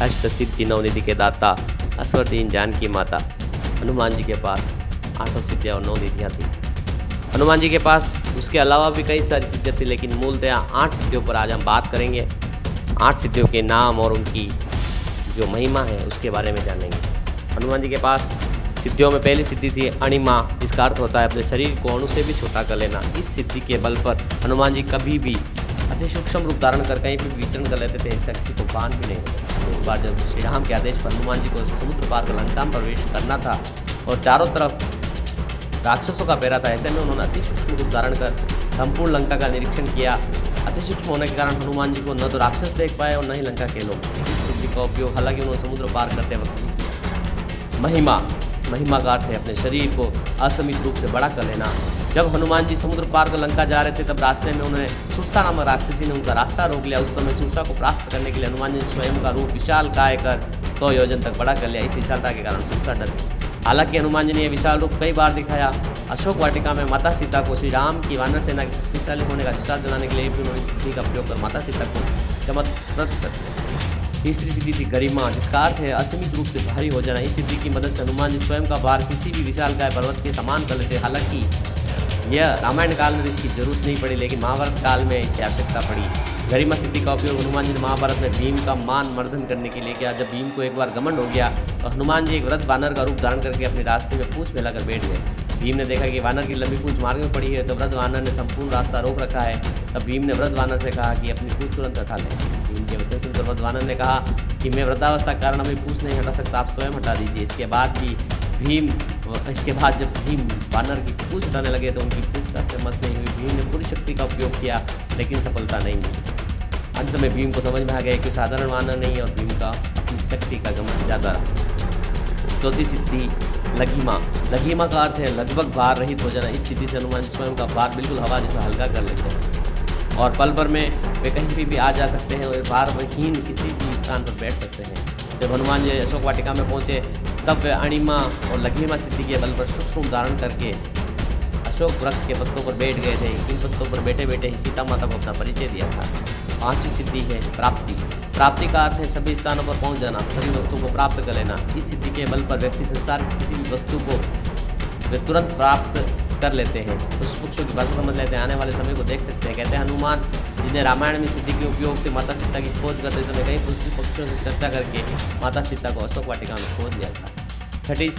अष्ट सिद्धि नवनिधि के दाता असवरदीन जानकी माता। हनुमान जी के पास 8 सिद्धियाँ और 9 निधियाँ थी। हनुमान जी के पास उसके अलावा भी कई सारी सिद्धियाँ थी, लेकिन मूलतः 8 सिद्धियों पर आज हम बात करेंगे। 8 सिद्धियों के नाम और उनकी जो महिमा है उसके बारे में जानेंगे। हनुमान जी के पास सिद्धियों में पहली सिद्धि थी अणिमा, जिसका अर्थ होता है अपने शरीर को अणु से भी छोटा कर लेना। इस सिद्धि के बल पर हनुमान जी कभी भी अति सूक्ष्म रूप धारण कर कहीं भी विचरण कर लेते थे, इसका किसी को भान भी नहीं होता। इस बार जब श्री राम के आदेश पर हनुमान जी को समुद्र पार कर लंका में प्रवेश करना था और चारों तरफ राक्षसों का पहरा था, ऐसे में उन्होंने अति सूक्ष्म रूप धारण कर संपूर्ण लंका का निरीक्षण किया। अति सूक्ष्म होने के कारण हनुमान जी को न तो राक्षस देख पाए और न ही लंका के लोग। इस सिद्धि का उपयोग हालांकि उन्होंने समुद्र पार करते वक्त। महिमा का अर्थ है अपने शरीर को असीमित रूप से बड़ा कर लेना। जब हनुमान जी समुद्र पार कर लंका जा रहे थे, तब रास्ते में उन्हें सुरसा नामक राक्षसी ने उनका रास्ता रोक लिया। उस समय सुरसा को परास्त करने के लिए हनुमान जी ने स्वयं का रूप विशाल काय कर 100 योजन तक बड़ा कर लिया। इस विशालता के कारण सुरसा डर गई। हालांकि हनुमान जी ने यह विशाल रूप कई बार दिखाया। अशोक वाटिका में माता सीता को श्री राम की वानर सेना के शक्तिशाली होने का विश्वास दिलाने के लिए भी उन्होंने सिद्धि का प्रयोग कर माता सीता को चमत्कृत कर दिया। तीसरी सिद्धि थी गरिमा, जिसका अर्थ है असीमित रूप से भारी हो जाना। इस सिद्धि की मदद से हनुमान जी स्वयं का भार किसी भी विशालकाय पर्वत के समान कर लेते। हालांकि यह रामायण काल में इसकी जरूरत नहीं पड़ी, लेकिन महाभारत काल में इसकी आवश्यकता पड़ी। गरिमा सिद्धि का उपयोग हनुमान जी ने महाभारत में भीम का मान मर्दन करने के लिए किया। जब भीम को एक बार घमंड हो गया तो हनुमान जी एक वृद्ध वानर का रूप धारण करके अपने रास्ते में पूंछ फैलाकर बैठ गए। भीम ने देखा कि वानर की लंबी पूंछ मार्ग में पड़ी है, तो वृद्ध वानर ने संपूर्ण रास्ता रोक रखा है। तब भीम ने वृद्ध वानर से कहा कि अपनी पूंछ तुरंत हटा लें। भीम के वचन सुनकर वृद्ध वानर ने कहा कि मैं वृद्धावस्था के कारण अभी पूंछ नहीं हटा सकता, आप स्वयं हटा दीजिए। इसके बाद जब भीम वानर की पूंछ हटाने लगे तो उनकी पूंछ का से मस नहीं हुई। भीम ने पूरी शक्ति का उपयोग किया, लेकिन सफलता नहीं मिली। अंत में भीम को समझ में आ गया कि साधारण वानर नहीं है और भीम का अपनी शक्ति का घमंड ज़्यादा रहा। चौथी सिद्धि लघिमा का अर्थ है लगभग भार रहित हो जाना। इस सिद्धि से हनुमान जी स्वयं का भार बिल्कुल हवा जैसा हल्का कर लेते हैं और पल भर में वे कहीं भी आ जा सकते हैं और भारहीन किसी भी स्थान पर बैठ सकते हैं। जब हनुमान जी अशोक वाटिका में पहुंचे, तब वे अणिमा और लघिमा सिद्धि के बल पर सूक्ष्म धारण करके अशोक वृक्ष के पत्तों पर बैठ गए थे। इन पत्तों पर बैठे बैठे ही सीता माता को अपना परिचय दिया था। पांचवी सिद्धि है प्राप्ति का अर्थ है सभी स्थानों पर पहुंच जाना, सभी वस्तुओं को प्राप्त कर लेना। इस सिद्धि के बल पर व्यक्ति संसार की किसी भी वस्तु को वे तुरंत प्राप्त कर लेते हैं। उस पक्षों की भाषा समझ लेते हैं, आने वाले समय को देख सकते हैं। कहते हैं हनुमान जिन्हें रामायण में सिद्धि के उपयोग से माता सीता की खोज करते समय कई पक्षियों से चर्चा करके माता सीता को अशोक वाटिका में खोज लिया था। छठी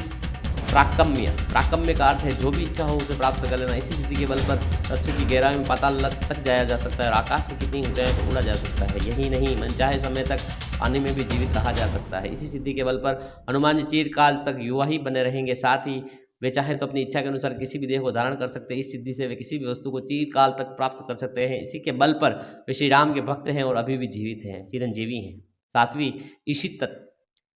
प्राकम्य का अर्थ है जो भी इच्छा हो उसे प्राप्त कर लेना। इसी सिद्धि के बल पर पृथ्वी की गहराई में पाताल तक जाया जा सकता है और आकाश में कितनी ऊंचाई पर उड़ा जा सकता है। यही नहीं, मनचाहे समय तक पानी में भी जीवित रहा जा सकता है। इसी सिद्धि के बल पर हनुमान जी चिरकाल तक युवा ही बने रहेंगे। साथ ही वे चाहे तो अपनी इच्छा के अनुसार किसी भी देह को धारण कर सकते हैं। इस सिद्धि से वे किसी भी वस्तु को चिरकाल तक प्राप्त कर सकते हैं। इसी के बल पर वे श्री राम के भक्त हैं और अभी भी जीवित हैं, चिरंजीवी हैं। सातवीं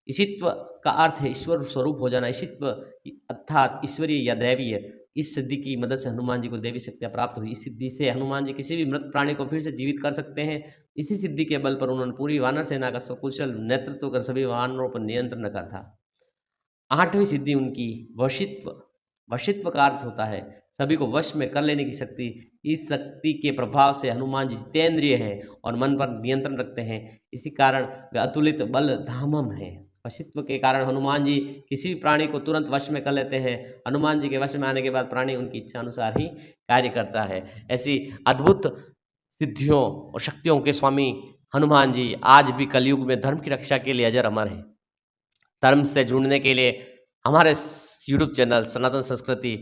ईशित्व का अर्थ है ईश्वर स्वरूप हो जाना। ईशित्व अर्थात ईश्वरीय या दैवीय। इस सिद्धि की मदद से हनुमान जी को देवी शक्तियाँ प्राप्त हुई। इस सिद्धि से हनुमान जी किसी भी मृत प्राणी को फिर से जीवित कर सकते हैं। इसी सिद्धि के बल पर उन्होंने पूरी वानर सेना का सकुशल नेतृत्व कर सभी वानरों पर नियंत्रण रखा था। आठवीं सिद्धि उनकी वशित्व का अर्थ होता है सभी को वश में कर लेने की शक्ति। इस शक्ति के प्रभाव से हनुमान जी जितेंद्रिय हैं और मन पर नियंत्रण रखते हैं। इसी कारण वे अतुलित बल धामम हैं। वशित्व के कारण हनुमान जी किसी भी प्राणी को तुरंत वश में कर लेते हैं। हनुमान जी के वश में आने के बाद प्राणी उनकी इच्छा अनुसार ही कार्य करता है। ऐसी अद्भुत सिद्धियों और शक्तियों के स्वामी हनुमान जी आज भी कलयुग में धर्म की रक्षा के लिए अजर अमर हैं। धर्म से जुड़ने के लिए हमारे यूट्यूब चैनल सनातन संस्कृति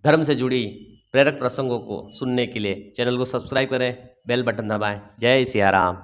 धर्म से जुड़ी प्रेरक प्रसंगों को सुनने के लिए चैनल को सब्सक्राइब करें, बेल बटन दबाएं। जय सिया राम।